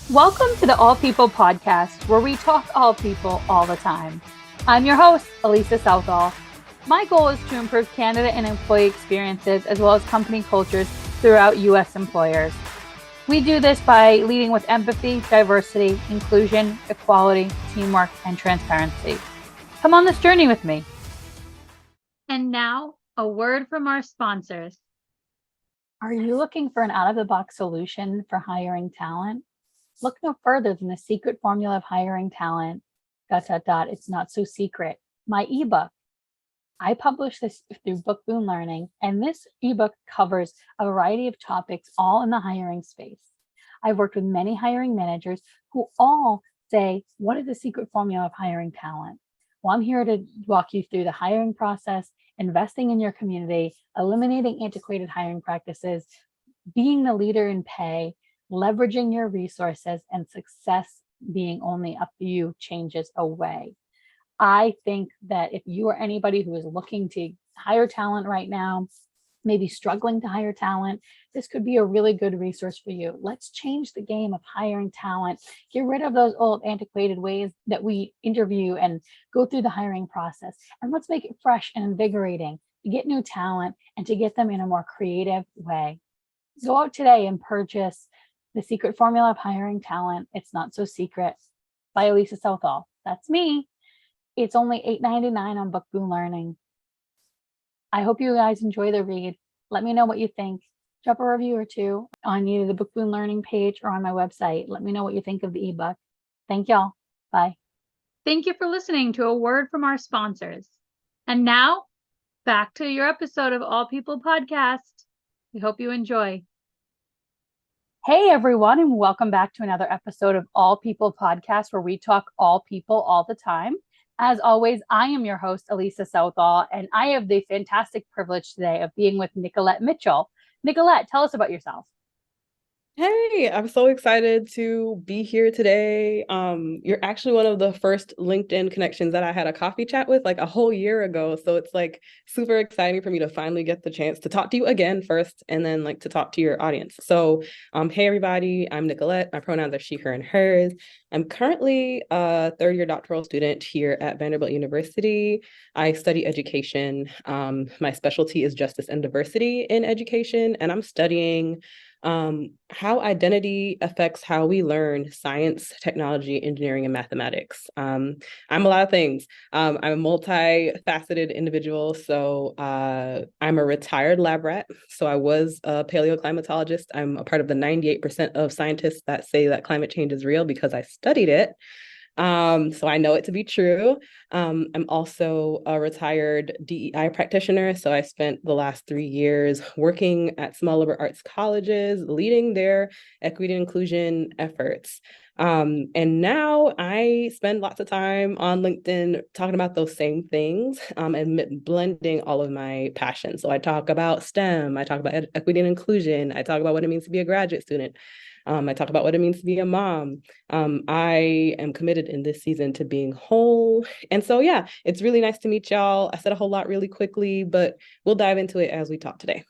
Welcome to the All People podcast, where we talk all people all the time. I'm your host, Elisa Southall. My goal is to improve candidate and employee experiences as well as company cultures throughout U.S. employers. We do this by leading with empathy, diversity, inclusion, equality, teamwork, and transparency. Come on this journey with me. And now, a word from our sponsors. Are you looking for an out-of-the-box solution for hiring talent? Look no further than the secret formula of hiring talent. ... It's not so secret. My ebook. I publish this through Book Boon Learning, and this ebook covers a variety of topics, all in the hiring space. I've worked with many hiring managers who all say, what is the secret formula of hiring talent? Well, I'm here to walk you through the hiring process, investing in your community, eliminating antiquated hiring practices, being the leader in pay, leveraging your resources, and success being only up to you changes away. I think that if you are anybody who is looking to hire talent right now, maybe struggling to hire talent, this could be a really good resource for you. Let's change the game of hiring talent. Get rid of those old antiquated ways that we interview and go through the hiring process. And let's make it fresh and invigorating to get new talent and to get them in a more creative way. Go out today and purchase The Secret Formula of Hiring Talent. It's Not So Secret by Elisa Southall. That's me. It's only $8.99 on Book Boon Learning. I hope you guys enjoy the read. Let me know what you think. Drop a review or two on either the Book Boon Learning page or on my website. Let me know what you think of the ebook. Thank y'all. Bye. Thank you for listening to a word from our sponsors. And now, back to your episode of All People Podcast. We hope you enjoy. Hey, everyone, and welcome back to another episode of All People Podcast, where we talk all people all the time. As always, I am your host, Elisa Southall, and I have the fantastic privilege today of being with Nicollette Mitchell. Nicollette, tell us about yourself. Hey, I'm so excited to be here today. You're actually one of the first LinkedIn connections that I had a coffee chat with like a whole year ago. So it's like super exciting for me to finally get the chance to talk to you again first, and then like to talk to your audience. So, hey everybody, I'm Nicollette. My pronouns are she, her, and hers. I'm currently a third-year doctoral student here at Vanderbilt University. I study education. My specialty is justice and diversity in education, and I'm studying how identity affects how we learn science, technology, engineering, and mathematics. I'm a lot of things. I'm a multifaceted individual. So I'm a retired lab rat. So I was a paleoclimatologist. I'm a part of the 98% of scientists that say that climate change is real because I studied it. So I know it to be true. I'm also a retired DEI practitioner. So I spent the last 3 years working at small liberal arts colleges, leading their equity and inclusion efforts. And now I spend lots of time on LinkedIn talking about those same things and blending all of my passions. So I talk about STEM, I talk about equity and inclusion, I talk about what it means to be a graduate student. I talk about what it means to be a mom. I am committed in this season to being whole. And so, yeah, it's really nice to meet y'all. I said a whole lot really quickly, but we'll dive into it as we talk today.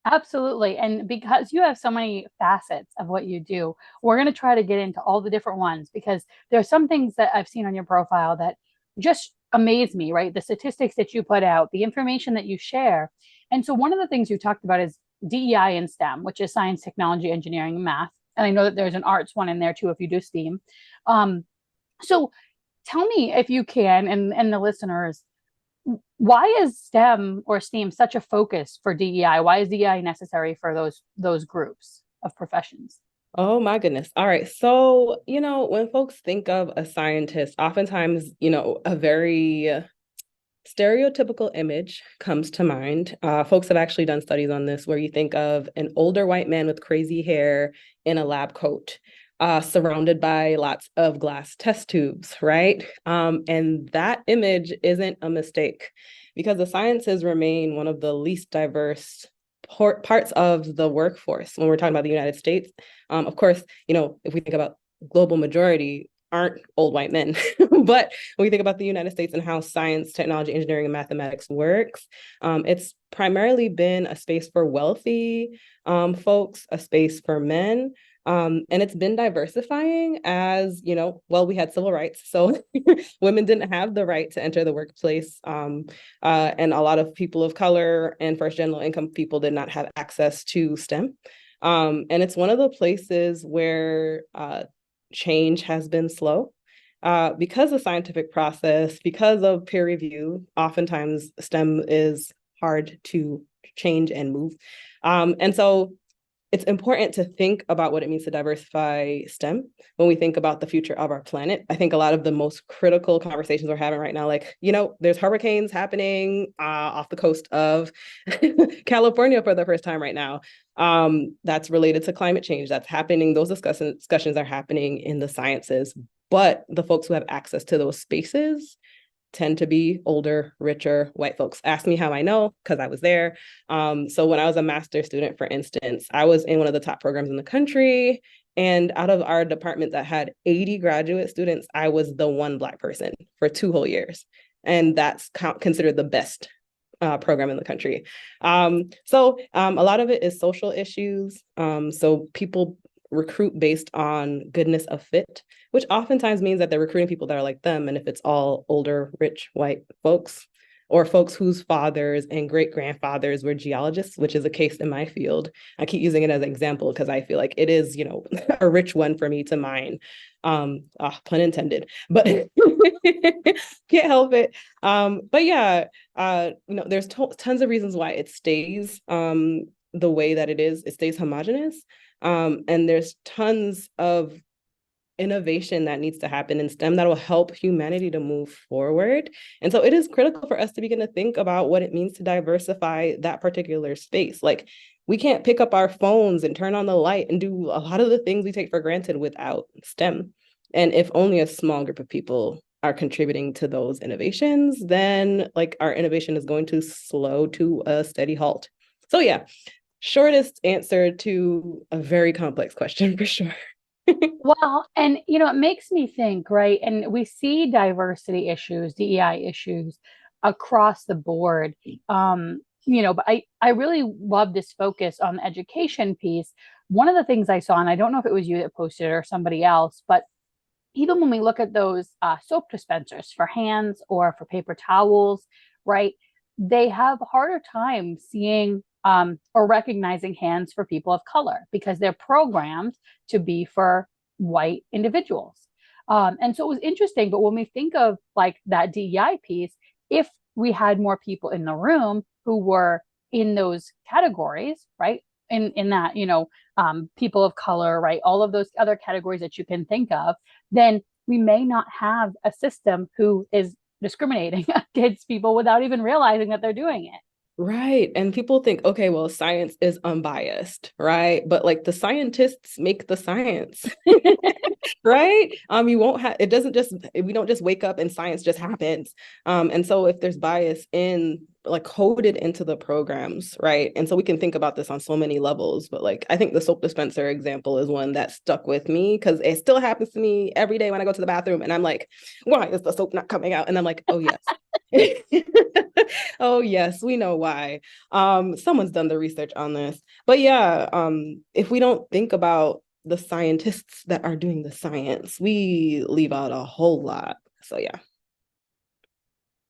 Absolutely. And because you have so many facets of what you do, we're going to try to get into all the different ones, because there are some things that I've seen on your profile that just amaze me, right? The statistics that you put out, the information that you share. And so one of the things you talked about is DEI and STEM, which is science, technology, engineering, and math. And I know that there's an arts one in there too, if you do STEAM. So tell me, if you can, and the listeners, why is STEM or STEAM such a focus for DEI? Why is DEI necessary for those groups of professions? Oh my goodness. All right. So, when folks think of a scientist, oftentimes, a very stereotypical image comes to mind. Folks have actually done studies on this where you think of an older white man with crazy hair in a lab coat, surrounded by lots of glass test tubes, right? And that image isn't a mistake, because the sciences remain one of the least diverse parts of the workforce when we're talking about the United States. Of course, if we think about global majority, aren't old white men. But when we think about the United States and how science, technology, engineering, and mathematics works, it's primarily been a space for wealthy folks, a space for men, And it's been diversifying as, well, we had civil rights. So women didn't have the right to enter the workplace. And a lot of people of color and first general income people did not have access to STEM. And it's one of the places where change has been slow. Because of scientific process, because of peer review, oftentimes STEM is hard to change and move. And so it's important to think about what it means to diversify STEM when we think about the future of our planet. I think a lot of the most critical conversations we're having right now, like, there's hurricanes happening off the coast of California for the first time right now. That's related to climate change. That's happening. Those discussions are happening in the sciences, but the folks who have access to those spaces tend to be older, richer white folks. Ask me how I know, because I was there. So when I was a master's student, for instance, I was in one of the top programs in the country. And out of our department that had 80 graduate students, I was the one Black person for 2 whole years. And that's considered the best program in the country. So a lot of it is social issues. So people recruit based on goodness of fit, which oftentimes means that they're recruiting people that are like them. And if it's all older, rich, white folks, or folks whose fathers and great grandfathers were geologists, which is a case in my field. I keep using it as an example because I feel like it is, a rich one for me to mine. Pun intended, but can't help it. But yeah, there's tons of reasons why it stays the way that it is. It stays homogenous. And there's tons of innovation that needs to happen in STEM that will help humanity to move forward. And so it is critical for us to begin to think about what it means to diversify that particular space. Like, we can't pick up our phones and turn on the light and do a lot of the things we take for granted without STEM. And if only a small group of people are contributing to those innovations, then like our innovation is going to slow to a steady halt. So yeah, shortest answer to a very complex question for sure. Well, and it makes me think, right? And we see diversity issues, DEI issues across the board. But I really love this focus on the education piece. One of the things I saw, and I don't know if it was you that posted it or somebody else, but even when we look at those soap dispensers for hands or for paper towels, right? They have a harder time seeing or recognizing hands for people of color because they're programmed to be for white individuals. And so it was interesting. But when we think of like that DEI piece, if we had more people in the room who were in those categories, right? In that, people of color, right? All of those other categories that you can think of, then we may not have a system who is discriminating against people without even realizing that they're doing it. Right. And people think, okay, well, science is unbiased, right? But like the scientists make the science, right? You won't have, it doesn't just, we don't just wake up and science just happens. And so if there's bias in like coded into the programs, right? And so we can think about this on so many levels, but like I think the soap dispenser example is one that stuck with me because it still happens to me every day when I go to the bathroom and I'm like, why is the soap not coming out? And I'm like, oh yes. Oh yes, we know why. Someone's done the research on this. But yeah, if we don't think about the scientists that are doing the science, we leave out a whole lot. So yeah.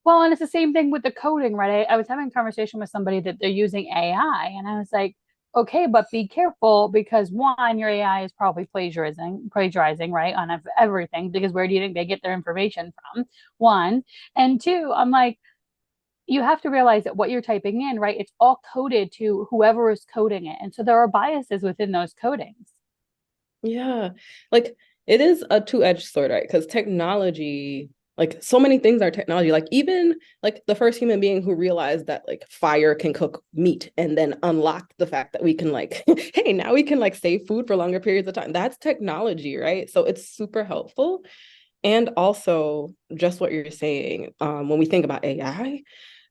Well, and it's the same thing with the coding, right? I was having a conversation with somebody that they're using AI, and I was like, okay, but be careful because one, your AI is probably plagiarizing, right, on everything, because where do you think they get their information from? One. And two, I'm like, you have to realize that what you're typing in, right, it's all coded to whoever is coding it. And so there are biases within those codings. Yeah. Like it is a two-edged sword, right? Because technology, like so many things are technology. Like even like the first human being who realized that like fire can cook meat and then unlocked the fact that we can like, hey, now we can like save food for longer periods of time. That's technology, right? So it's super helpful. And also just what you're saying, when we think about AI,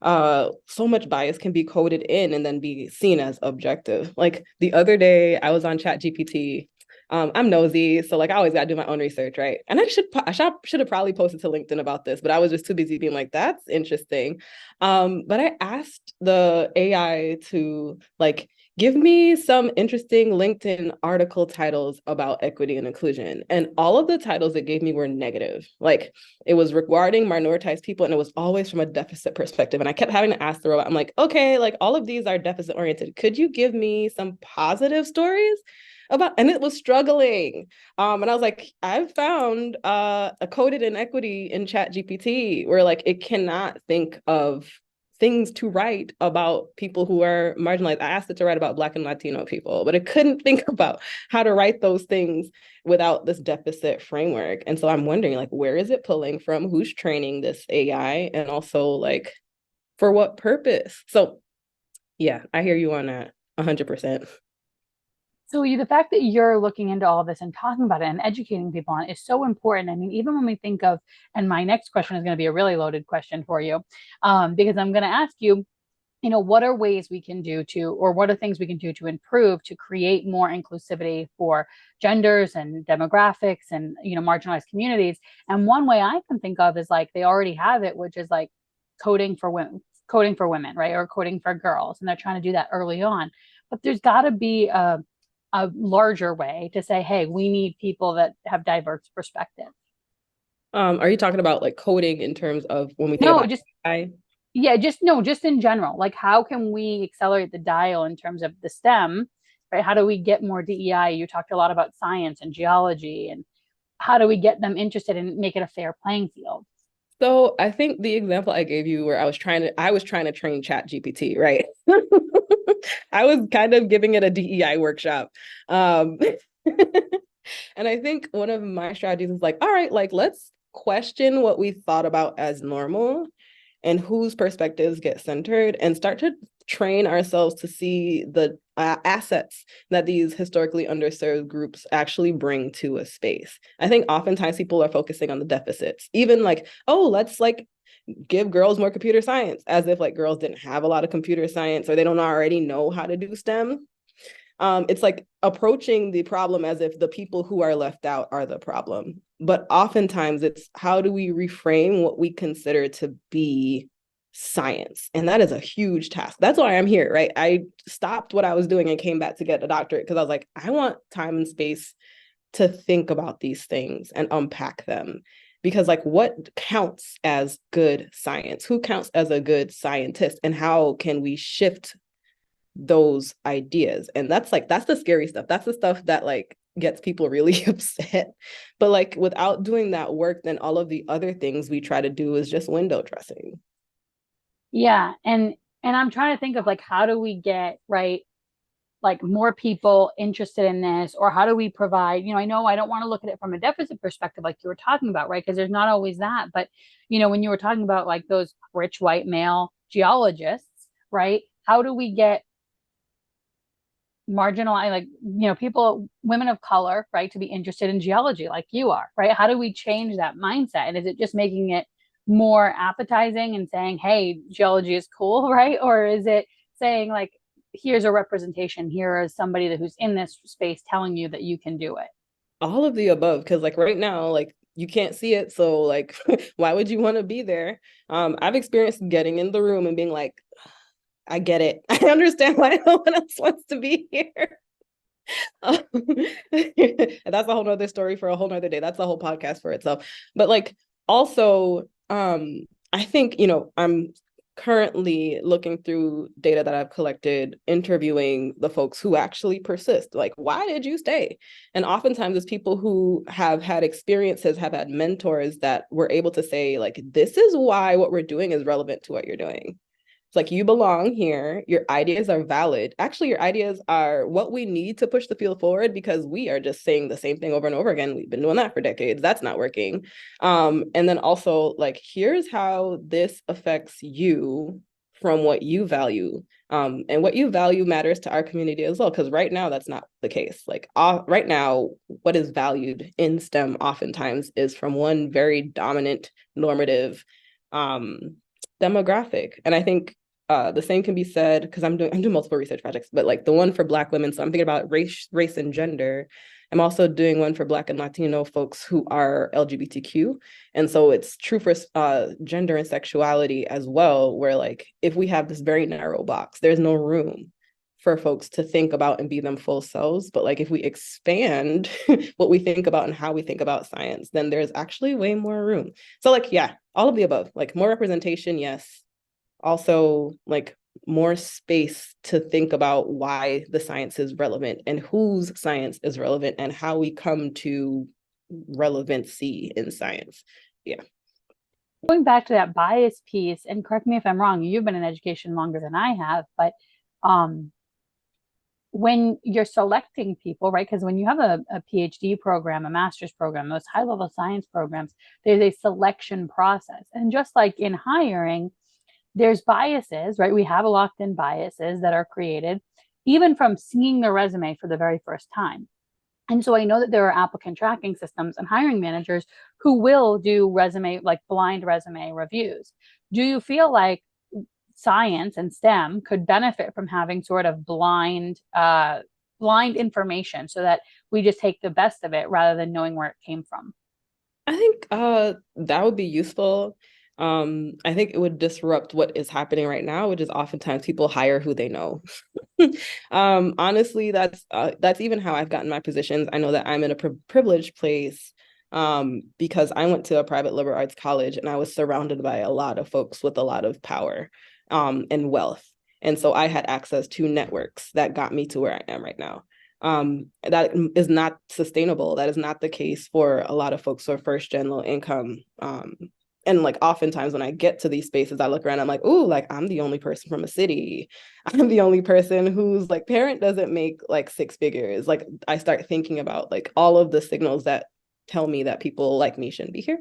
so much bias can be coded in and then be seen as objective. Like the other day, I was on Chat GPT. I'm nosy, so like I always gotta do my own research, right? And I should have probably posted to LinkedIn about this, but I was just too busy being like, that's interesting. But I asked the AI to like give me some interesting LinkedIn article titles about equity and inclusion. And all of the titles it gave me were negative. Like it was regarding minoritized people, and it was always from a deficit perspective. And I kept having to ask the robot, I'm like, okay, like all of these are deficit oriented. Could you give me some positive stories about, and it was struggling. And I was like, I've found a coded inequity in Chat GPT where like it cannot think of things to write about people who are marginalized. I asked it to write about Black and Latino people, but it couldn't think about how to write those things without this deficit framework. And so I'm wondering, like, where is it pulling from? Who's training this AI? And also, like, for what purpose? So, yeah, I hear you on that 100%. So the fact that you're looking into all of this and talking about it and educating people on it is so important. I mean, even when we think of, and my next question is going to be a really loaded question for you, because I'm going to ask you, what are ways we can do to, or what are things we can do to improve, to create more inclusivity for genders and demographics and, marginalized communities. And one way I can think of is like, they already have it, which is like coding for women, right? Or coding for girls. And they're trying to do that early on. But there's got to be a larger way to say, hey, we need people that have diverse perspectives. Are you talking about like coding in terms of when we think No, about just AI? yeah, just no, just in general. Like, how can we accelerate the dial in terms of the STEM, right? How do we get more DEI? You talked a lot about science and geology, and how do we get them interested and make it a fair playing field? So I think the example I gave you where I was trying to train Chat GPT, right? I was kind of giving it a DEI workshop. Um, and I think one of my strategies is like, all right, like let's question what we thought about as normal and whose perspectives get centered and start to train ourselves to see the assets that these historically underserved groups actually bring to a space. I think oftentimes people are focusing on the deficits, even like, oh, let's like give girls more computer science, as if like girls didn't have a lot of computer science or they don't already know how to do STEM. It's like approaching the problem as if the people who are left out are the problem. But oftentimes it's how do we reframe what we consider to be science? And that is a huge task. That's why I'm here, right? I stopped what I was doing and came back to get a doctorate because I was like, I want time and space to think about these things and unpack them. Because like what counts as good science? Who counts as a good scientist? And how can we shift those ideas? And that's the scary stuff. That's the stuff that like gets people really upset. But like without doing that work, then all of the other things we try to do is just window dressing. Yeah, and I'm trying to think of like, how do we get, right, like more people interested in this, or how do we provide, I know I don't want to look at it from a deficit perspective like you were talking about, right, because there's not always that. But when you were talking about like those rich white male geologists, right, how do we get marginalized, like, people, women of color, right, to be interested in geology like you are, right? How do we change that mindset? And is it just making it more appetizing and saying, hey, geology is cool, right? Or is it saying like, here's a representation, here is somebody who's in this space telling you that you can do it? All of the above, because like right now, like you can't see it, so like why would you want to be there? I've experienced getting in the room and being like, I get it. I understand why no one else wants to be here. That's a whole nother story for a whole nother day. That's a whole podcast for itself. But like also, I think, I'm currently looking through data that I've collected, interviewing the folks who actually persist. Like, why did you stay? And oftentimes it's people who have had experiences, have had mentors that were able to say, like, this is why what we're doing is relevant to what you're doing. It's like, you belong here. Your ideas are valid. Actually, your ideas are what we need to push the field forward, because we are just saying the same thing over and over again. We've been doing that for decades. That's not working. And then also, like, here's how this affects you from what you value. And what you value matters to our community as well, because right now that's not the case. Like right now, what is valued in STEM oftentimes is from one very dominant normative demographic. And I think the same can be said, because I'm doing multiple research projects, but like the one for Black women. So I'm thinking about race and gender. I'm also doing one for Black and Latino folks who are LGBTQ. And so it's true for gender and sexuality as well, where like if we have this very narrow box, there's no room for folks to think about and be them full selves. But like if we expand what we think about and how we think about science, then there's actually way more room. So like, yeah, all of the above, like more representation, yes. Also like more space to think about why the science is relevant and whose science is relevant and how we come to relevancy in science. Yeah. Going back to that bias piece, and correct me if I'm wrong, you've been in education longer than I have, but when you're selecting people, right? Because when you have a PhD program, a master's program, those high level science programs, there's a selection process. And just like in hiring, there's biases, right? We have locked in biases that are created even from seeing the resume for the very first time. And so I know that there are applicant tracking systems and hiring managers who will do resume, like blind resume reviews. Do you feel like science and STEM could benefit from having sort of blind information so that we just take the best of it rather than knowing where it came from? I think that would be useful. I think it would disrupt what is happening right now, which is oftentimes people hire who they know. Honestly, that's even how I've gotten my positions. I know that I'm in a privileged place because I went to a private liberal arts college and I was surrounded by a lot of folks with a lot of power and wealth. And so I had access to networks that got me to where I am right now. That is not sustainable. That is not the case for a lot of folks who are first gen low income. And like oftentimes when I get to these spaces, I look around, I'm like, ooh, like I'm the only person from a city. I'm the only person whose like parent doesn't make like six figures. Like I start thinking about like all of the signals that tell me that people like me shouldn't be here.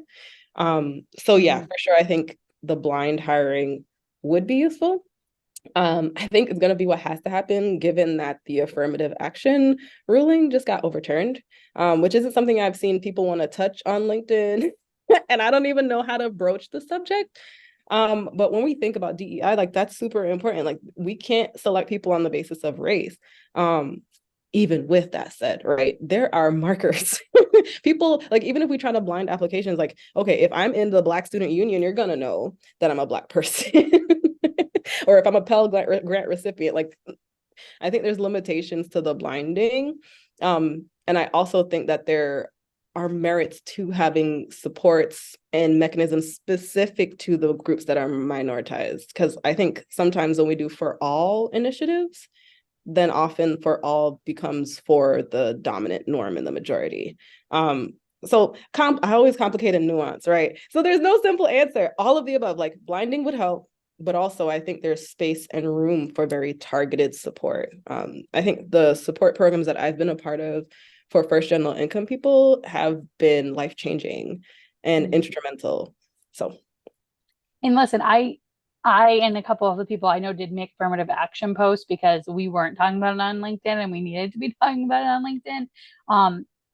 So yeah, for sure, I think the blind hiring would be useful. I think it's going to be what has to happen given that the affirmative action ruling just got overturned, which isn't something I've seen people want to touch on LinkedIn. And I don't even know how to broach the subject. But when we think about DEI, like that's super important. Like we can't select people on the basis of race. Even with that said, right, there are markers. People, like even if we try to blind applications, like, okay, if I'm in the Black Student Union, you're gonna know that I'm a Black person. Or if I'm a Pell Grant recipient, like I think there's limitations to the blinding. And I also think that there are merits to having supports and mechanisms specific to the groups that are minoritized. Because I think sometimes when we do for all initiatives, then often for all becomes for the dominant norm in the majority. So I always complicate and nuance, right? So there's no simple answer. All of the above, like blinding would help, but also I think there's space and room for very targeted support. I think the support programs that I've been a part of for first gen low income people have been life-changing and instrumental. So. And listen, I and a couple of the people I know did make affirmative action posts because we weren't talking about it on LinkedIn and we needed to be talking about it on LinkedIn.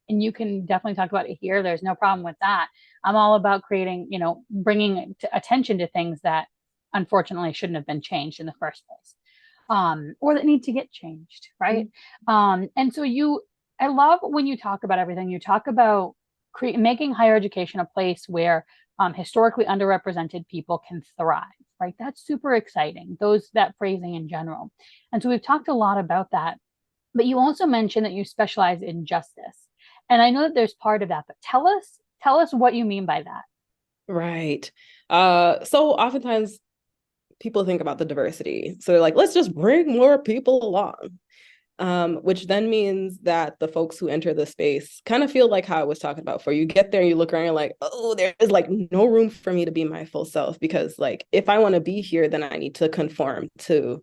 And you can definitely talk about it here. There's no problem with that. I'm all about creating, bringing attention to things that unfortunately shouldn't have been changed in the first place, or that need to get changed, right? And so I love when you talk about everything. You talk about making higher education a place where historically underrepresented people can thrive, right? That's super exciting, that phrasing in general. And so we've talked a lot about that, but you also mentioned that you specialize in justice. And I know that there's part of that, but tell us what you mean by that. Right. So oftentimes people think about the diversity. So they're like, let's just bring more people along. Which then means that the folks who enter the space kind of feel like how I was talking about. For you get there and you look around, you're like, oh, there's like no room for me to be my full self, because like if I want to be here, then I need to conform to.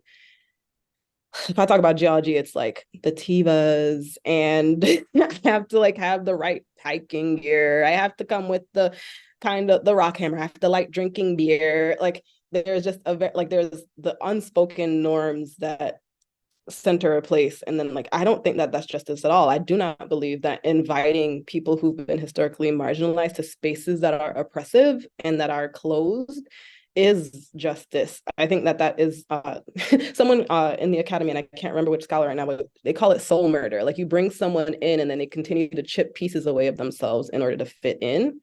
If I talk about geology, it's like the Tivas, and I have to like have the right hiking gear. I have to come with the kind of the rock hammer. I have to like drinking beer. Like there's just there's the unspoken norms that center a place. And then like I don't think that that's justice at all. I do not believe that inviting people who've been historically marginalized to spaces that are oppressive and that are closed is justice. I think that is someone in the academy, and I can't remember which scholar right now, but they call it soul murder. Like you bring someone in and then they continue to chip pieces away of themselves in order to fit in.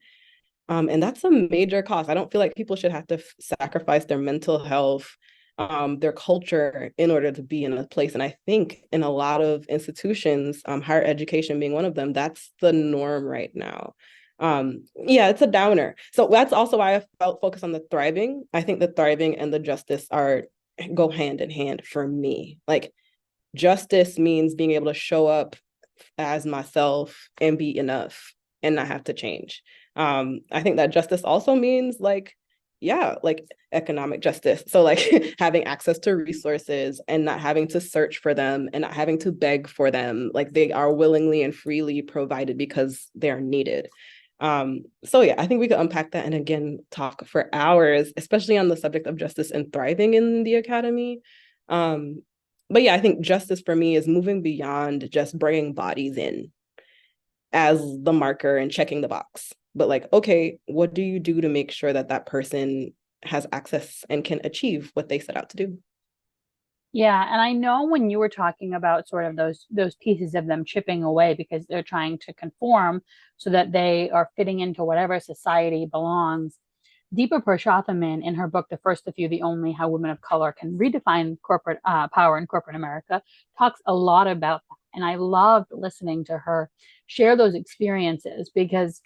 And that's a major cost. I don't feel like people should have to sacrifice their mental health, their culture in order to be in a place. And I think in a lot of institutions, higher education being one of them, that's the norm right now. Yeah, it's a downer. So that's also why I felt focused on the thriving. I think the thriving and the justice go hand in hand for me. Like, justice means being able to show up as myself and be enough and not have to change. I think that justice also means like, yeah, like economic justice. So like having access to resources and not having to search for them and not having to beg for them. Like, they are willingly and freely provided because they're needed. So yeah, I think we could unpack that and again talk for hours, especially on the subject of justice and thriving in the academy. But yeah, I think justice for me is moving beyond just bringing bodies in as the marker and checking the box. But like, okay, what do you do to make sure that that person has access and can achieve what they set out to do? Yeah, and I know when you were talking about sort of those pieces of them chipping away because they're trying to conform so that they are fitting into whatever society belongs. Deepa Purushothaman, in her book "The First, the Few, the Only: How Women of Color Can Redefine Corporate Power in Corporate America," talks a lot about that, and I loved listening to her share those experiences because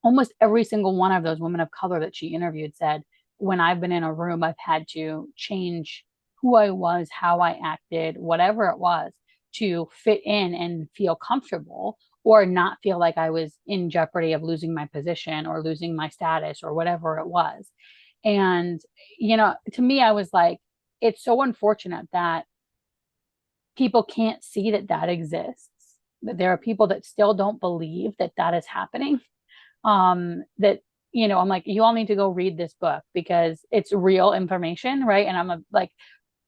almost every single one of those women of color that she interviewed said, when I've been in a room, I've had to change who I was, how I acted, whatever it was, to fit in and feel comfortable or not feel like I was in jeopardy of losing my position or losing my status or whatever it was. And, to me, I was like, it's so unfortunate that people can't see that that exists, that there are people that still don't believe that that is happening. That I'm like, you all need to go read this book because it's real information, right? And I'm a like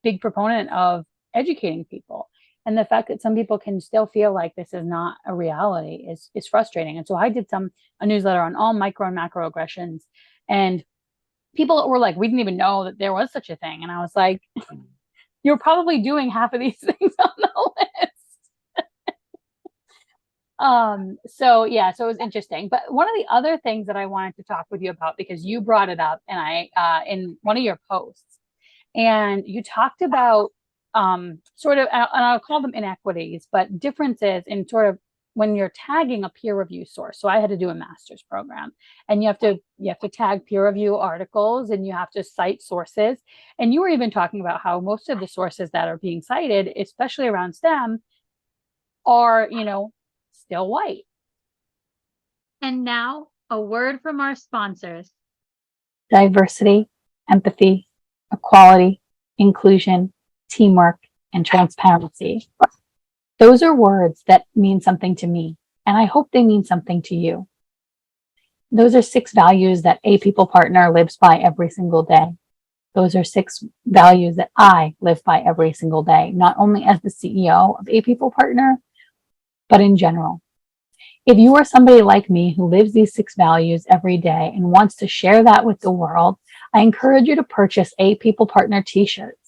big proponent of educating people, and the fact that some people can still feel like this is not a reality is frustrating. And so I did a newsletter on all micro and macro aggressions, and people were like, we didn't even know that there was such a thing. And I was like, you're probably doing half of these things on the list. So yeah, so it was interesting. But one of the other things that I wanted to talk with you about, because you brought it up and in one of your posts, and you talked about sort of, and I'll call them inequities, but differences in sort of when you're tagging a peer review source. So I had to do a master's program, and you have to tag peer review articles and you have to cite sources. And you were even talking about how most of the sources that are being cited, especially around STEM, are, still white. And now, a word from our sponsors. Diversity, empathy, equality, inclusion, teamwork, and transparency. Those are words that mean something to me, and I hope they mean something to you. Those are 6 values that A People Partner lives by every single day. Those are 6 values that I live by every single day, not only as the CEO of A People Partner, but in general. If you are somebody like me who lives these 6 values every day and wants to share that with the world, I encourage you to purchase A People Partner t-shirts.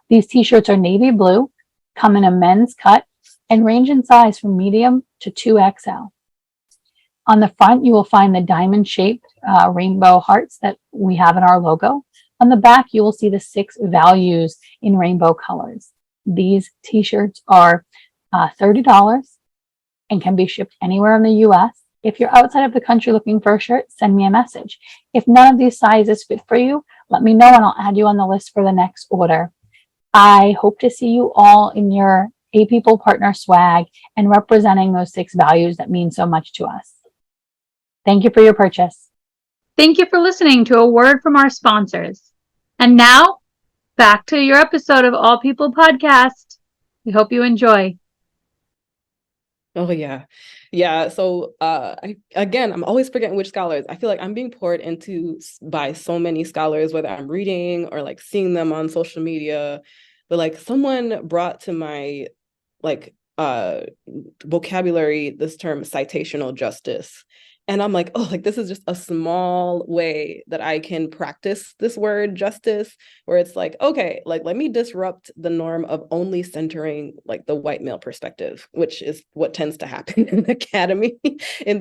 These t-shirts are navy blue, come in a men's cut, and range in size from medium to 2XL. On the front, you will find the diamond-shaped rainbow hearts that we have in our logo. On the back, you will see the 6 values in rainbow colors. These t-shirts are $30 and can be shipped anywhere in the US. If you're outside of the country looking for a shirt, send me a message. If none of these sizes fit for you, let me know and I'll add you on the list for the next order. I hope to see you all in your A People Partner swag and representing those 6 values that mean so much to us. Thank you for your purchase. Thank you for listening to a word from our sponsors. And now, back to your episode of All People Podcast. We hope you enjoy. Oh yeah. Yeah. So I'm always forgetting which scholars. I feel like I'm being poured into by so many scholars, whether I'm reading or like seeing them on social media. But like someone brought to my like vocabulary this term citational justice. And I'm like, oh, like this is just a small way that I can practice this word justice, where it's like, okay, like let me disrupt the norm of only centering like the white male perspective, which is what tends to happen in the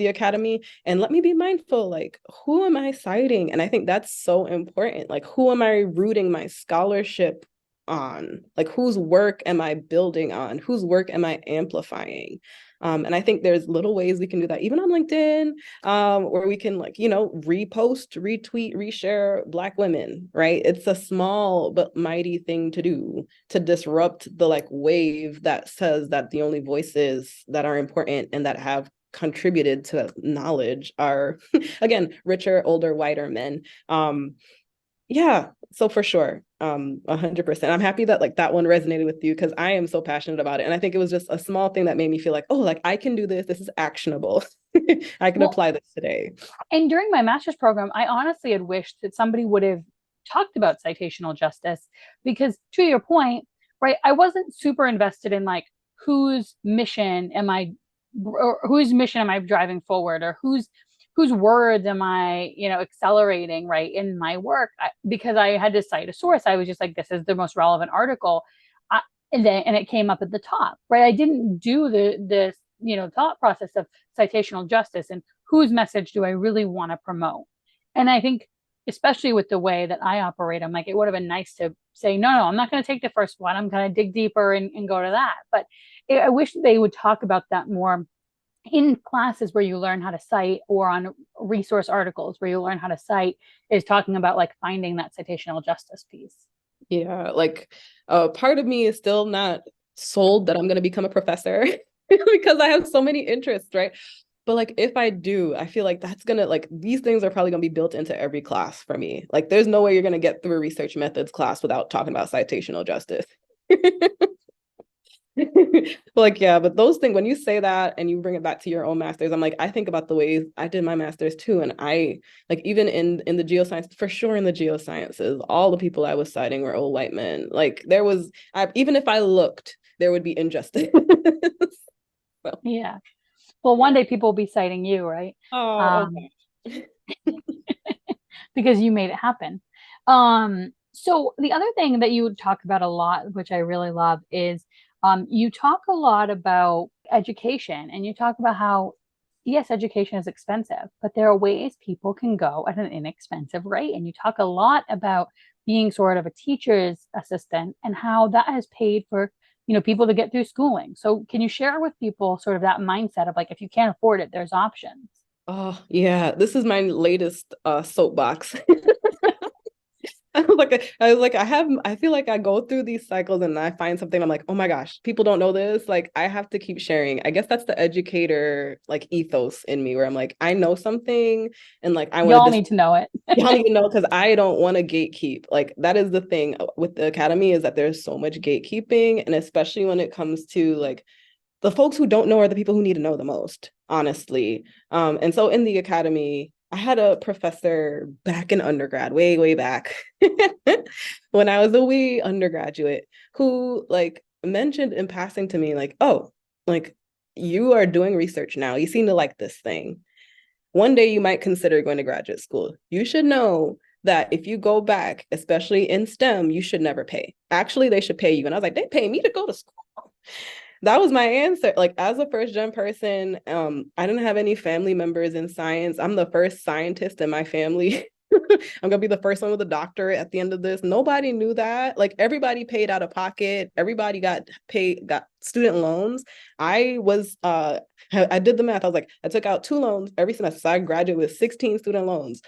academy, And let me be mindful, like, who am I citing? And I think that's so important. Like, who am I rooting my scholarship on? Like, whose work am I building on? Whose work am I amplifying? And I think there's little ways we can do that, even on LinkedIn, where we can like, repost, retweet, reshare Black women, right? It's a small but mighty thing to do to disrupt the like wave that says that the only voices that are important and that have contributed to knowledge are, again, richer, older, whiter men. Yeah, so for sure, 100%. I'm happy that like that one resonated with you because I am so passionate about it. And I think it was just a small thing that made me feel like, oh, like I can do this. This is actionable. I can apply this today. And during my master's program, I honestly had wished that somebody would have talked about citational justice because, to your point, right, I wasn't super invested in like whose mission am I, or whose mission am I driving forward, or whose words am I, accelerating, right, in my work. Because I had to cite a source. I was just like, this is the most relevant article. And it came up at the top, right? I didn't do this, thought process of citational justice and whose message do I really want to promote. And I think, especially with the way that I operate, I'm like, it would have been nice to say, no, I'm not going to take the first one. I'm going to dig deeper and go to that. But I wish they would talk about that more in classes where you learn how to cite, or on resource articles where you learn how to cite, is talking about like finding that citational justice piece. Yeah, like part of me is still not sold that I'm going to become a professor because I have so many interests, right? But like if I do, I feel like that's gonna like these things are probably gonna be built into every class for me. Like there's no way you're gonna get through a research methods class without talking about citational justice. Like, yeah, but those things, when you say that and you bring it back to your own master's, I'm like, I think about the ways I did my master's too. And I like even in the geoscience, for sure in the geosciences, all the people I was citing were old white men. Like there was even if I looked, there would be injustice. So. Yeah. Well, one day people will be citing you, right? Oh, Um, okay. because you made it happen. So the other thing that you talk about a lot, which I really love, is you talk a lot about education, and you talk about how, yes, education is expensive, but there are ways people can go at an inexpensive rate. And you talk a lot about being sort of a teacher's assistant and how that has paid for, people to get through schooling. So can you share with people sort of that mindset of like, if you can't afford it, there's options? Oh, yeah. This is my latest soapbox. I feel like I go through these cycles and I find something, I'm like, oh my gosh, people don't know this. Like, I have to keep sharing. I guess that's the educator like ethos in me where I'm like, I know something and like I want Y'all to need to know it. y'all need to know because I don't want to gatekeep. Like that is the thing with the academy is that there's so much gatekeeping, and especially when it comes to like the folks who don't know are the people who need to know the most, honestly. And so in the academy, I had a professor back in undergrad, way, way back, when I was a wee undergraduate, who like mentioned in passing to me, like, oh, like you are doing research now. You seem to like this thing. One day you might consider going to graduate school. You should know that if you go back, especially in STEM, you should never pay. Actually, they should pay you. And I was like, they pay me to go to school. That was my answer. Like as a first gen person, I didn't have any family members in science. I'm the first scientist in my family. I'm gonna be the first one with a doctorate at the end of this. Nobody knew that. Like everybody paid out of pocket. Everybody got student loans. I did the math. I was like, I took out 2 loans every semester. So I graduated with 16 student loans,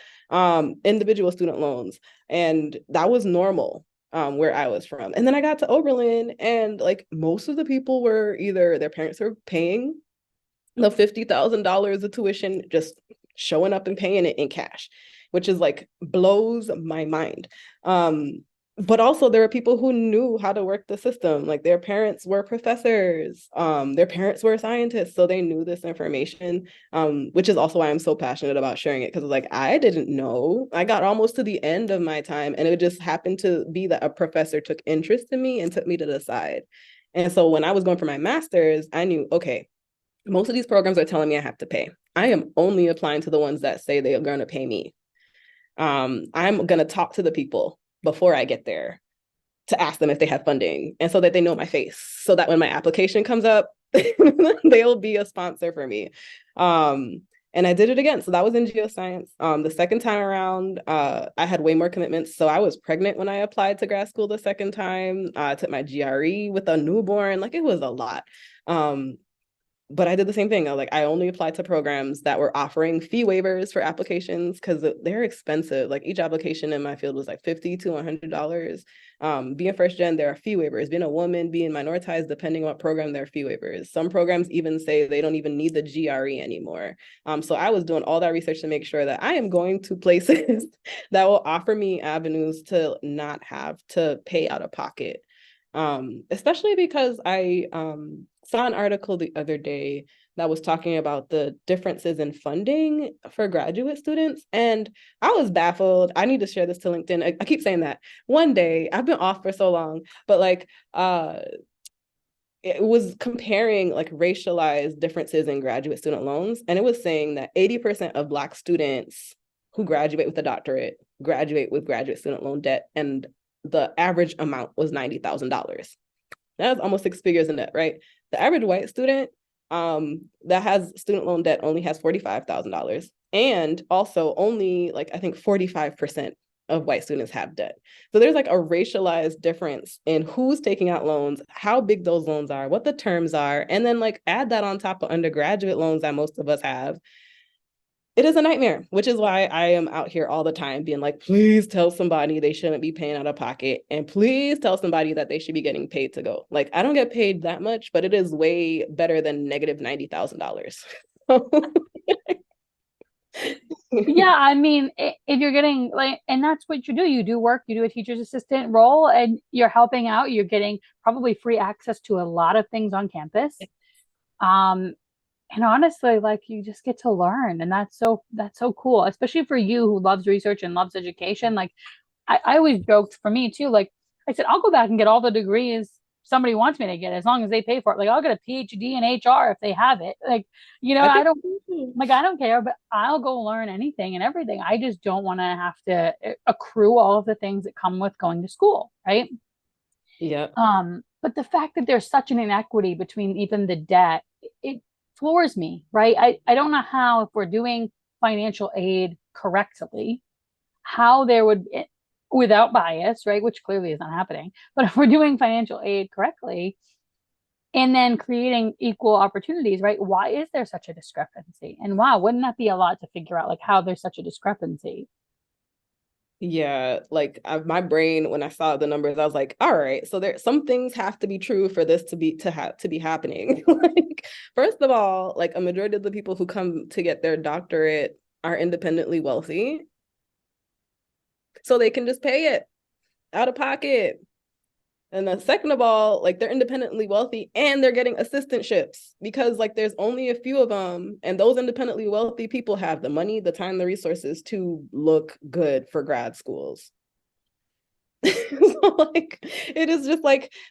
individual student loans. And that was normal where I was from. And then I got to Oberlin, and like most of the people were either their parents were paying the $50,000 of tuition, just showing up and paying it in cash, which is like blows my mind. But also there are people who knew how to work the system. Like their parents were professors, their parents were scientists, so they knew this information, which is also why I'm so passionate about sharing it, because like I didn't know. I got almost to the end of my time, and it just happened to be that a professor took interest in me and took me to the side. And so when I was going for my master's, I knew, okay, most of these programs are telling me I have to pay. I am only applying to the ones that say they are going to pay me. I'm going to talk to the people before I get there to ask them if they have funding, and so that they know my face, so that when my application comes up, they'll be a sponsor for me. And I did it again. So that was in geoscience. The second time around, I had way more commitments. So I was pregnant when I applied to grad school the second time. I took my GRE with a newborn. Like, it was a lot. But I did the same thing. I only applied to programs that were offering fee waivers for applications because they're expensive. Like, each application in my field was like $50 to $100. Being first gen, there are fee waivers. Being a woman, being minoritized, depending on what program, there are fee waivers. Some programs even say they don't even need the GRE anymore. So I was doing all that research to make sure that I am going to places that will offer me avenues to not have to pay out of pocket. Especially because I saw an article the other day that was talking about the differences in funding for graduate students. And I was baffled. I need to share this to LinkedIn. I keep saying that. One day, I've been off for so long, but it was comparing like racialized differences in graduate student loans. And it was saying that 80% of Black students who graduate with a doctorate graduate with graduate student loan debt. And the average amount was $90,000. That's almost 6 figures in debt, right? The average white student that has student loan debt only has $45,000. And also only I think 45% of white students have debt. So there's like a racialized difference in who's taking out loans, how big those loans are, what the terms are, and then add that on top of undergraduate loans that most of us have. It is a nightmare, which is why I am out here all the time being like, please tell somebody they shouldn't be paying out of pocket. And please tell somebody that they should be getting paid to go. I don't get paid that much, but it is way better than negative $90,000. Yeah, I mean, if you're getting and that's what you do work, you do a teacher's assistant role, and you're helping out, you're getting probably free access to a lot of things on campus. Um, and honestly, you just get to learn, and that's so cool, especially for you who loves research and loves education. I always joked for me too. I said, I'll go back and get all the degrees somebody wants me to get as long as they pay for it. I'll get a PhD in HR if they have it. I I don't care, but I'll go learn anything and everything. I just don't want to have to accrue all of the things that come with going to school, right? Yeah. But the fact that there's such an inequity between even the debt, it floors me, right? I don't know how, if we're doing financial aid correctly, how there would, without bias, right, which clearly is not happening, but if we're doing financial aid correctly and then creating equal opportunities, right, why is there such a discrepancy? And wow, wouldn't that be a lot to figure out, how there's such a discrepancy? Yeah, my brain, when I saw the numbers, I was like, all right, so there some things have to be true for this to be happening. First of all, a majority of the people who come to get their doctorate are independently wealthy, so they can just pay it out of pocket. And then second of all, they're independently wealthy and they're getting assistantships because there's only a few of them. And those independently wealthy people have the money, the time, the resources to look good for grad schools. So it is just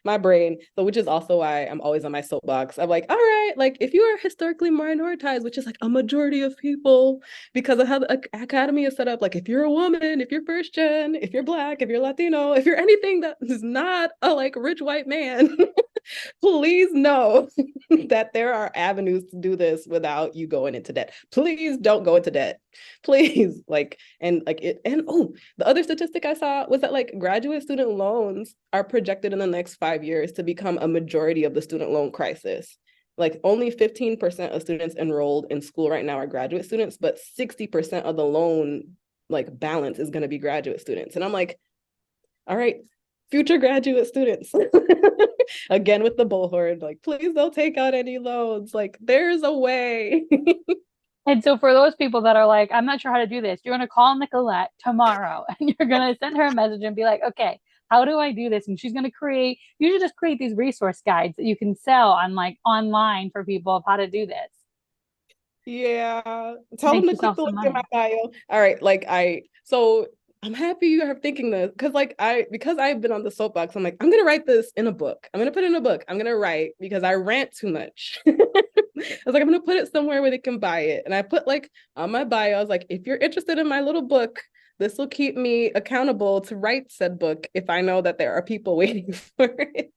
my brain. So which is also why I'm always on my soapbox. I'm like, all right, if you are historically minoritized, which is a majority of people, because of how the academy is set up, if you're a woman, if you're first gen, if you're Black, if you're Latino, if you're anything that is not a rich white man, please know that there are avenues to do this without you going into debt. Please don't go into debt. Please. The other statistic I saw was that graduate student loans are projected in the next 5 years to become a majority of the student loan crisis. Only 15% of students enrolled in school right now are graduate students, but 60% of the loan balance is going to be graduate students. And I'm like, all right, future graduate students. Again with the bullhorn, please don't take out any loans. There's a way. And so for those people that are like, I'm not sure how to do this, you're going to call Nicollette tomorrow and you're going to send her a message and be like, okay, how do I do this? And she's going to you should just create these resource guides that you can sell on online for people of how to do this. Yeah. Tell Make them to click yourself the some link in my money. bio. All right. So I'm happy you are thinking this because I've been on the soapbox. I'm like, I'm gonna write this in a book. I'm gonna put it in a book. I'm gonna write because I rant too much. was like, I'm gonna put it somewhere where they can buy it. And I put like on my bio, I was like, if you're interested in my little book, this will keep me accountable to write said book if I know that there are people waiting for it.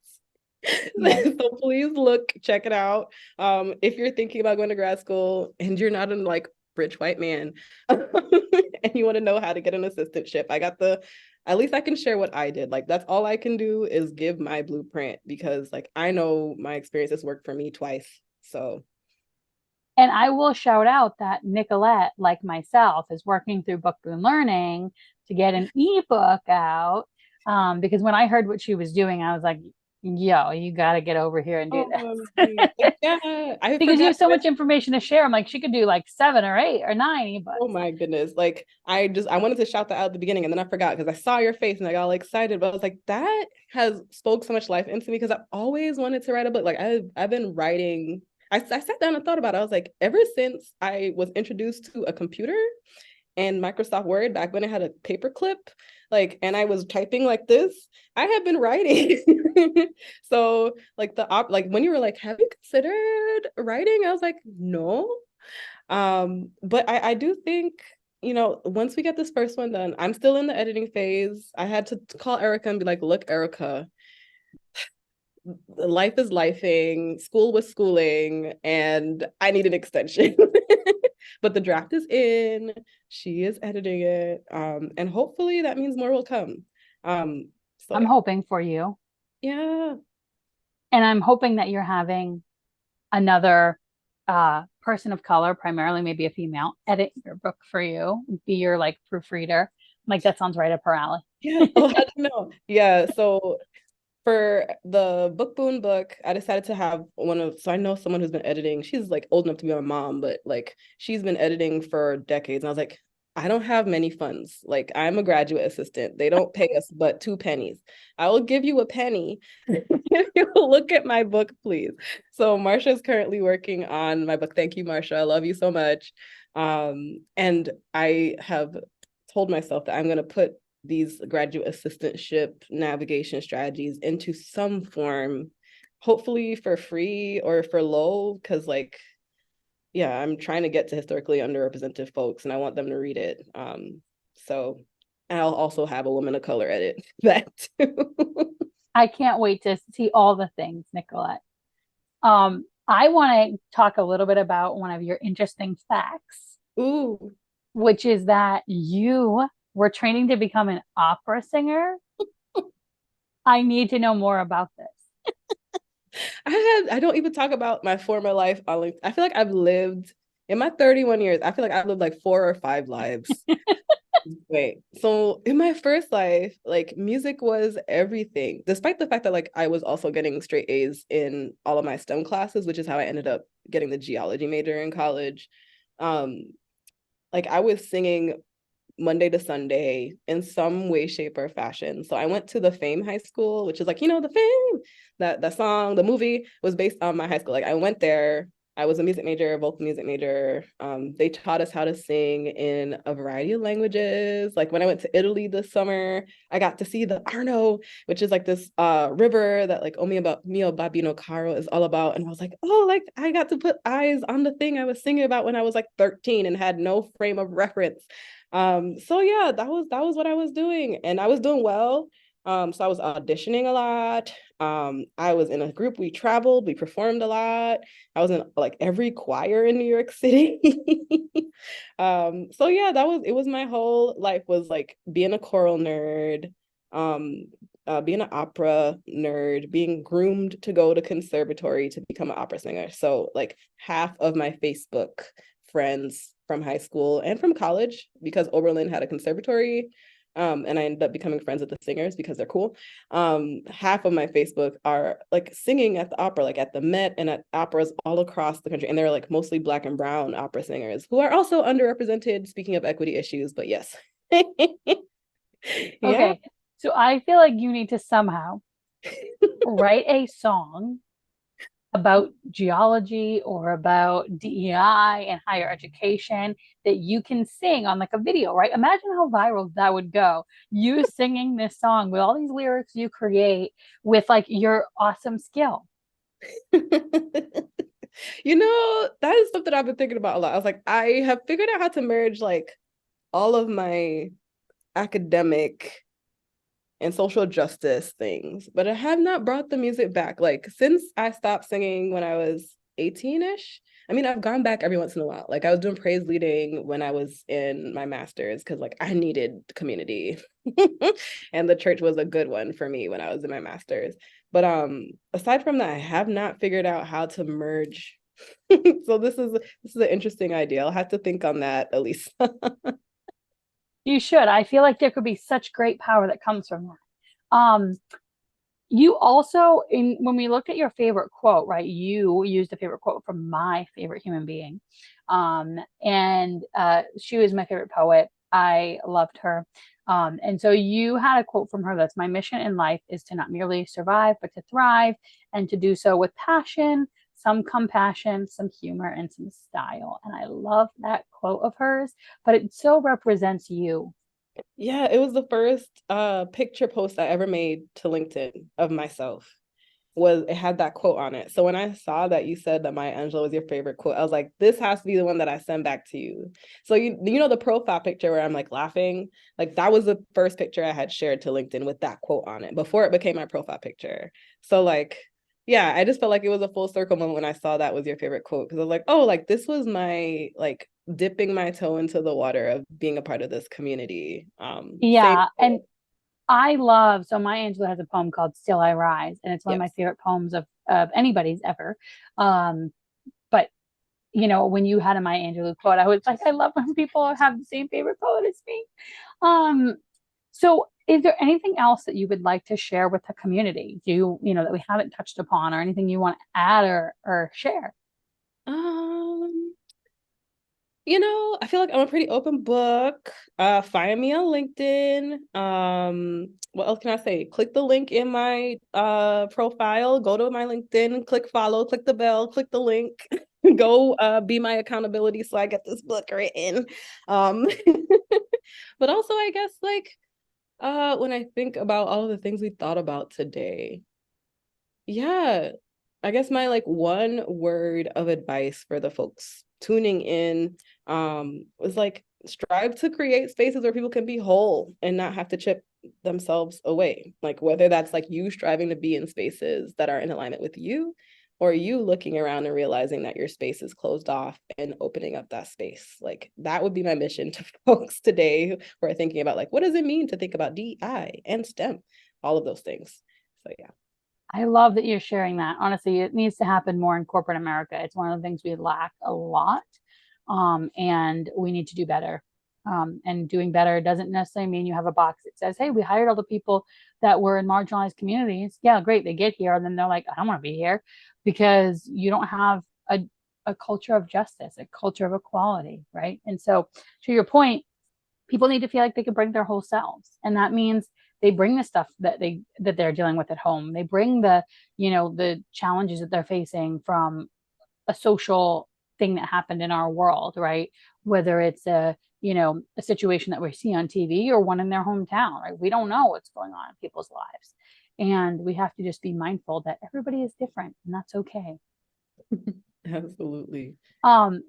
Yes. So please look, check it out. If you're thinking about going to grad school and you're not a like rich white man and you want to know how to get an assistantship, I got the at least I can share what I did. Like that's all I can do is give my blueprint because like I know my experience has worked for me twice. So And I will shout out that Nicollette, like myself, is working through Book Boon Learning to get an ebook out. Because when I heard what she was doing, I was like, yo, you got to get over here and do this. yeah, I Because you forgot. have so much information to share. I'm like, she could do like 7 or 8 or 9 Oh ebooks. my goodness. Like I wanted to shout that out at the beginning and then I forgot because I saw your face and I got all excited. But I was like, that has spoke so much life into me because I've always wanted to write a book. Like I've been writing. I sat down and thought about it. I was like, ever since I was introduced to a computer and Microsoft Word back when I had a paperclip, like, and I was typing like this, I have been writing. So like like when you were like, have you considered writing? I was like, no. But I do think, you know, once we get this first one done, I'm still in the editing phase. I had to call Erica and be like, look, Erica, life is lifing, school was schooling, and I need an extension. But the draft is in, she is editing it. And hopefully that means more will come. So I'm yeah. hoping for you. Yeah. And I'm hoping that you're having another person of color, primarily maybe a female, edit your book for you, be your like proofreader. Like that sounds right up her alley. Yeah. Oh, I don't know. Yeah. So for the Book Boon book, I decided to have so I know someone who's been editing. She's like old enough to be my mom, but like she's been editing for decades. And I was like, I don't have many funds. Like I'm a graduate assistant. They don't pay us but 2 pennies. I will give you a penny if you will look at my book, please. So Marsha is currently working on my book. Thank you, Marsha. I love you so much. And I have told myself that I'm going to put these graduate assistantship navigation strategies into some form, hopefully for free or for low, because like, yeah, I'm trying to get to historically underrepresented folks and I want them to read it. So I'll also have a woman of color edit that too. I can't wait to see all the things, Nicollette. I want to talk a little bit about one of your interesting facts, Ooh. which is that you were training to become an opera singer. I need to know more about this. I don't even talk about my former life on LinkedIn. I feel like I've lived in my 31 years, I feel like I've lived like 4 or 5 lives. Wait, so in my first life, like music was everything, despite the fact that like I was also getting straight A's in all of my STEM classes, which is how I ended up getting the geology major in college. Um, like I was singing Monday to Sunday in some way, shape, or fashion. So I went to the Fame High School, which is like, you know, the Fame, that song, the movie was based on my high school. Like I went there. I was a music major, vocal music major. They taught us how to sing in a variety of languages. Like when I went to Italy this summer, I got to see the Arno, which is like this river that like Mio Babino Caro is all about. And I was like, oh, like I got to put eyes on the thing I was singing about when I was like 13 and had no frame of reference. So yeah, that was what I was doing, and I was doing well. So I was auditioning a lot. I was in a group, we traveled, we performed a lot. I was in like every choir in New York City. So yeah, it was my whole life was like being a choral nerd, being an opera nerd, being groomed to go to conservatory to become an opera singer. So like half of my Facebook friends from high school and from college, because Oberlin had a conservatory, and I ended up becoming friends with the singers because they're cool. Half of my Facebook are like singing at the opera, like at the Met and at operas all across the country. And they're like mostly Black and brown opera singers who are also underrepresented, speaking of equity issues, but yes. Yeah. Okay. So I feel like you need to somehow write a song about geology or about DEI and higher education that you can sing on like a video, right? Imagine how viral that would go. You singing this song with all these lyrics you create with like your awesome skill. That is something I've been thinking about a lot. I was like, I have figured out how to merge like all of my academic and social justice things, but I have not brought the music back. Like since I stopped singing when I was 18-ish, I mean, I've gone back every once in a while. Like I was doing praise leading when I was in my master's because like I needed community. And the church was a good one for me when I was in my master's. But aside from that, I have not figured out how to merge. So this is an interesting idea. I'll have to think on that, Elisa. You should. I feel like there could be such great power that comes from that. You also, when we looked at your favorite quote, right? You used a favorite quote from my favorite human being, and she was my favorite poet. I loved her, and so you had a quote from her that's my mission in life is to not merely survive, but to thrive, and to do so with passion, some compassion, some humor, and some style. And I love that quote of hers, but it so represents you. Yeah, it was the first picture post I ever made to LinkedIn of myself. It had that quote on it. So when I saw that you said that Maya Angelou was your favorite quote, I was like, this has to be the one that I send back to you. So you know the profile picture where I'm like laughing, like that was the first picture I had shared to LinkedIn with that quote on it before it became my profile picture. So like, yeah, I just felt like it was a full circle moment when I saw that was your favorite quote because I was like, oh, like this was my like dipping my toe into the water of being a part of this community. Same. Yeah, and I love, so Maya Angelou has a poem called Still I Rise, and it's one of my Yes. favorite poems of anybody's ever. Um, but when you had a Maya Angelou quote, I was like, I love when people have the same favorite poet as me. Um, so is there anything else that you would like to share with the community? That we haven't touched upon or anything you want to add or share? Um, I feel like I'm a pretty open book. Find me on LinkedIn. What else can I say? Click the link in my profile, go to my LinkedIn, click follow, click the bell, click the link, go be my accountability so I get this book written. Um, but also I guess like when I think about all of the things we thought about today, yeah, I guess my like one word of advice for the folks tuning in was like strive to create spaces where people can be whole and not have to chip themselves away. Like whether that's like you striving to be in spaces that are in alignment with you or you looking around and realizing that your space is closed off and opening up that space. Like that would be my mission to folks today who are thinking about like what does it mean to think about DEI and STEM, all of those things. So yeah. I love that you're sharing that. Honestly, it needs to happen more in corporate America. It's one of the things we lack a lot, and we need to do better. And doing better doesn't necessarily mean you have a box that says, "Hey, we hired all the people that were in marginalized communities." Yeah, great. They get here, and then they're like, "I don't want to be here," because you don't have a culture of justice, a culture of equality, right? And so, to your point, people need to feel like they can bring their whole selves, and that means they bring the stuff that they're dealing with at home. They bring the challenges that they're facing from a social thing that happened in our world, right? Whether it's a situation that we see on TV or one in their hometown, right? We don't know what's going on in people's lives, and we have to just be mindful that everybody is different, and that's okay. Absolutely.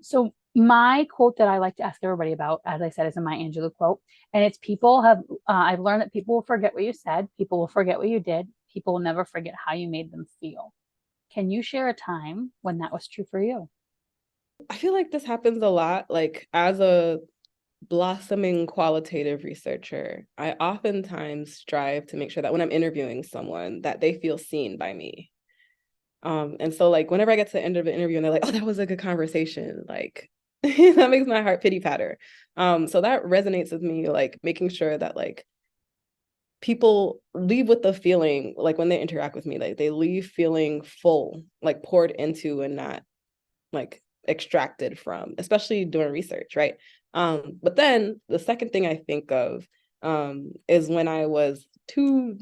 So my quote that I like to ask everybody about, as I said, is a Maya Angelou quote, and it's people have. I've learned that people will forget what you said, people will forget what you did, people will never forget how you made them feel. Can you share a time when that was true for you? I feel like this happens a lot. Like as a blossoming qualitative researcher, I oftentimes strive to make sure that when I'm interviewing someone that they feel seen by me. And so like whenever I get to the end of the interview and they're like, oh, that was a good conversation, like that makes my heart pity patter. So that resonates with me, like making sure that like people leave with the feeling, like when they interact with me, like they leave feeling full, like poured into and not like extracted from, especially doing research, right? But then the second thing I think of is when I was two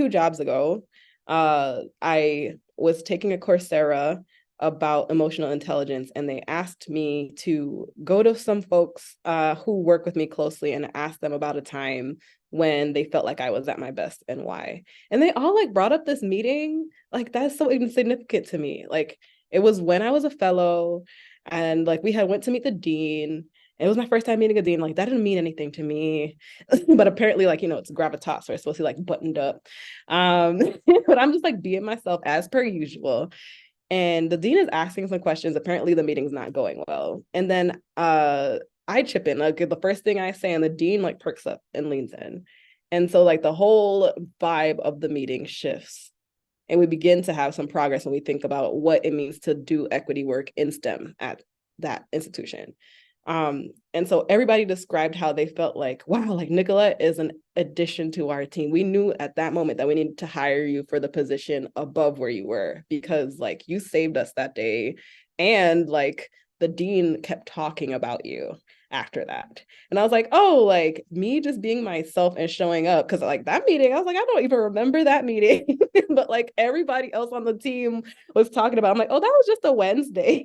jobs ago, I was taking a Coursera about emotional intelligence, and they asked me to go to some folks who work with me closely and ask them about a time when they felt like I was at my best and why. And they all like brought up this meeting, like that's so insignificant to me. Like It was when I was a fellow and like we had went to meet the dean. It was my first time meeting a dean. Like that didn't mean anything to me, but apparently, like, you know, it's gravitas, so it's supposed to be like buttoned up. But I'm just like being myself as per usual. And the dean is asking some questions. Apparently, the meeting's not going well. And then I chip in. Like the first thing I say, and the dean like perks up and leans in. And so like the whole vibe of the meeting shifts. And we begin to have some progress when we think about what it means to do equity work in STEM at that institution. And so everybody described how they felt like, wow, like Nicollette is an addition to our team. We knew at that moment that we needed to hire you for the position above where you were because like you saved us that day. And like the dean kept talking about you after that. And I was like, oh, like me just being myself and showing up. Cause like that meeting, I was like, I don't even remember that meeting. But like everybody else on the team was talking about, I'm like, oh, that was just a Wednesday.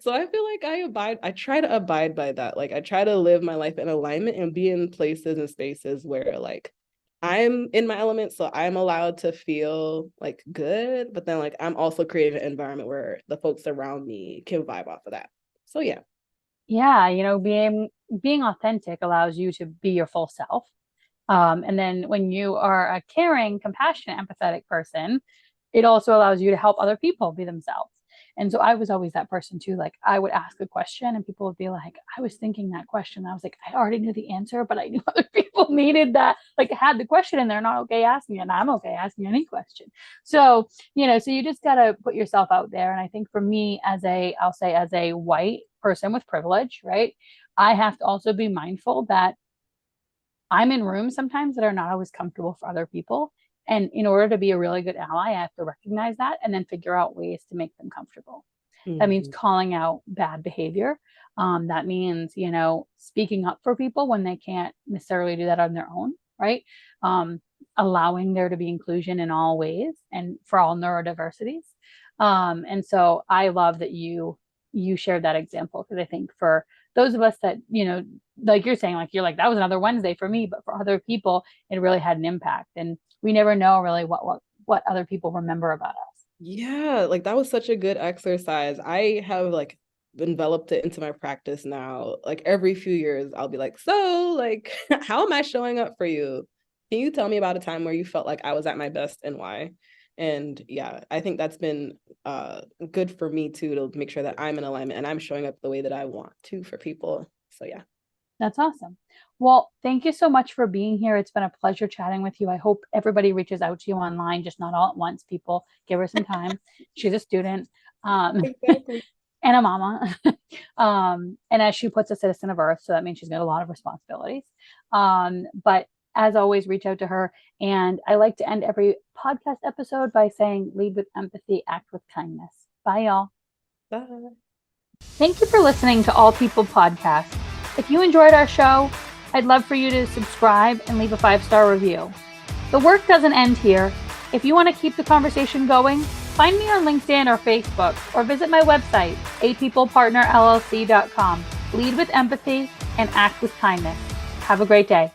So I feel like I try to abide by that. Like I try to live my life in alignment and be in places and spaces where like I'm in my element. So I'm allowed to feel like good, but then like I'm also creating an environment where the folks around me can vibe off of that. So yeah. Yeah, you know, being authentic allows you to be your full self. And then when you are a caring, compassionate, empathetic person, it also allows you to help other people be themselves. And so I was always that person too. Like I would ask a question and people would be like, I was thinking that question. I was like, I already knew the answer, but I knew other people needed that, like had the question and they're not okay asking it. And I'm okay asking any question. So, you know, so you just got to put yourself out there. And I think for me I'll say as a white person with privilege, right? I have to also be mindful that I'm in rooms sometimes that are not always comfortable for other people. And in order to be a really good ally, I have to recognize that and then figure out ways to make them comfortable. That means calling out bad behavior. That means, you know, speaking up for people when they can't necessarily do that on their own, right? Allowing there to be inclusion in all ways and for all neurodiversities. And so I love that you shared that example because I think for those of us that, you know, like you're saying, like you're like, that was another Wednesday for me, but for other people, it really had an impact. And we never know really what other people remember about us. Yeah, like that was such a good exercise. I have like enveloped it into my practice now. Like every few years, I'll be like, so like, how am I showing up for you? Can you tell me about a time where you felt like I was at my best and why? And yeah, I think that's been good for me too, to make sure that I'm in alignment and I'm showing up the way that I want to for people. So yeah. That's awesome. Well, thank you so much for being here. It's been a pleasure chatting with you. I hope everybody reaches out to you online, just not all at once. People, give her some time. She's a student Exactly. and a mama. And as she puts, a citizen of Earth. So that means she's got a lot of responsibilities. But as always, reach out to her. And I like to end every podcast episode by saying, lead with empathy, act with kindness. Bye, y'all. Bye. Thank you for listening to All People Podcast. If you enjoyed our show, I'd love for you to subscribe and leave a 5-star review. The work doesn't end here. If you want to keep the conversation going, find me on LinkedIn or Facebook, or visit my website, apeoplepartnerllc.com. Lead with empathy and act with kindness. Have a great day.